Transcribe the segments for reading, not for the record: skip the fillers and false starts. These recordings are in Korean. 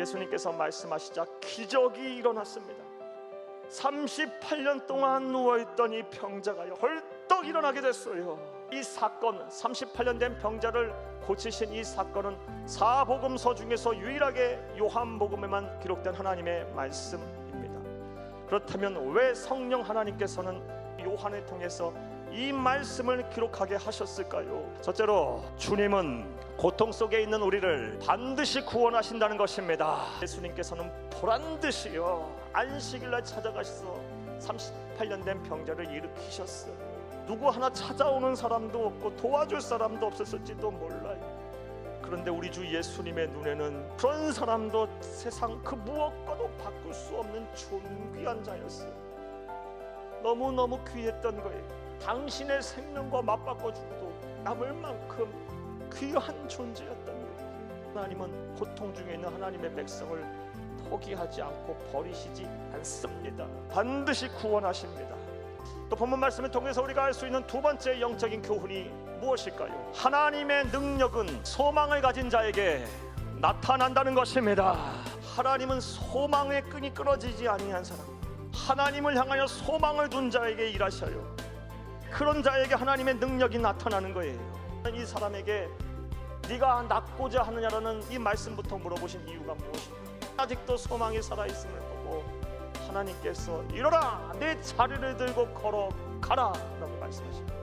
예수님께서 말씀하시자 기적이 일어났습니다. 38년 동안 누워있던 이 병자가요 벌떡 일어나게 됐어요. 이 사건, 38년 된 병자를 고치신 이 사건은 사복음서 중에서 유일하게 요한복음에만 기록된 하나님의 말씀입니다. 그렇다면 왜 성령 하나님께서는 요한을 통해서 이 말씀을 기록하게 하셨을까요? 첫째로 주님은 고통 속에 있는 우리를 반드시 구원하신다는 것입니다. 예수님께서는 보란듯이요 안식일날 찾아가셔서 38년 된 병자를 일으키셨어요. 누구 하나 찾아오는 사람도 없고 도와줄 사람도 없었을지도 몰라요. 그런데 우리 주 예수님의 눈에는 그런 사람도 세상 그 무엇과도 바꿀 수 없는 존귀한 자였어요. 너무너무 귀했던 거예요. 당신의 생명과 맞바꿔 주고도 남을 만큼 귀한 존재였던 거예요. 하나님은 고통 중에 있는 하나님의 백성을 포기하지 않고 버리시지 않습니다. 반드시 구원하십니다. 또 본문 말씀을 통해서 우리가 알 수 있는 두 번째 영적인 교훈이 무엇일까요? 하나님의 능력은 소망을 가진 자에게 나타난다는 것입니다. 하나님은 소망의 끈이 끊어지지 아니한 사람, 하나님을 향하여 소망을 둔 자에게 일하셔요. 그런 자에게 하나님의 능력이 나타나는 거예요. 이 사람에게 네가 낫고자 하느냐라는 이 말씀부터 물어보신 이유가 무엇입니까? 아직도 소망이 살아있음을 보고 하나님께서 일어나 내 자리를 들고 걸어가라 라고 말씀하십니다.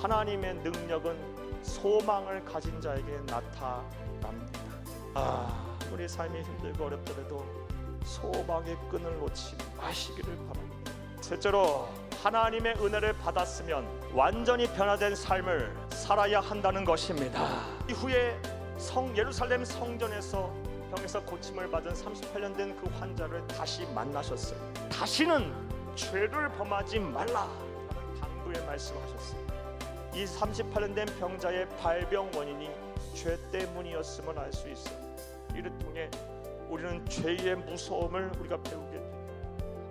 하나님의 능력은 소망을 가진 자에게 나타납니다. 우리 삶이 힘들고 어렵더라도 소망의 끈을 놓지 마시기를 바랍니다. 셋째로 하나님의 은혜를 받았으면 완전히 변화된 삶을 살아야 한다는 것입니다. 이후에 예루살렘 성전에서 병에서 고침을 받은 38년 된 그 환자를 다시 만나셨어요. 다시는 죄를 범하지 말라라는 당부의 말씀을 하셨어요. 이 38년 된 병자의 발병 원인이 죄 때문이었음을 알 수 있어요. 이를 통해 우리는 죄의 무서움을 우리가 배우게 돼요.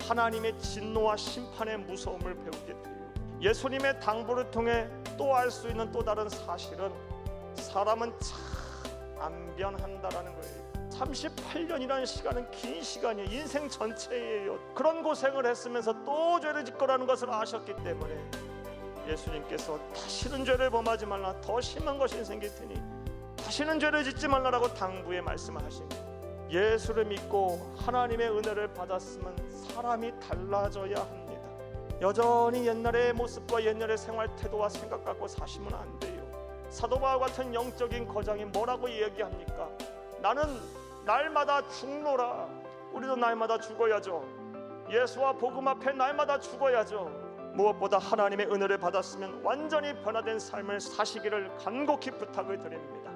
하나님의 진노와 심판의 무서움을 배우게 돼요. 예수님의 당부를 통해 또 알 수 있는 또 다른 사실은 사람은 참 안 변한다라는 거예요. 38년이라는 시간은 긴 시간이에요. 인생 전체예요. 그런 고생을 했으면서 또 죄를 짓거라는 것을 아셨기 때문에 예수님께서 다시는 죄를 범하지 말라, 더 심한 것이 생길 테니 다시는 죄를 짓지 말라라고 당부의 말씀을 하십니다. 예수를 믿고 하나님의 은혜를 받았으면 사람이 달라져야 합니다. 여전히 옛날의 모습과 옛날의 생활 태도와 생각 갖고 사시면 안 돼요. 사도 바울 같은 영적인 거장이 뭐라고 얘기합니까? 나는 날마다 죽노라. 우리도 날마다 죽어야죠. 예수와 복음 앞에 날마다 죽어야죠. 무엇보다 하나님의 은혜를 받았으면 완전히 변화된 삶을 사시기를 간곡히 부탁을 드립니다.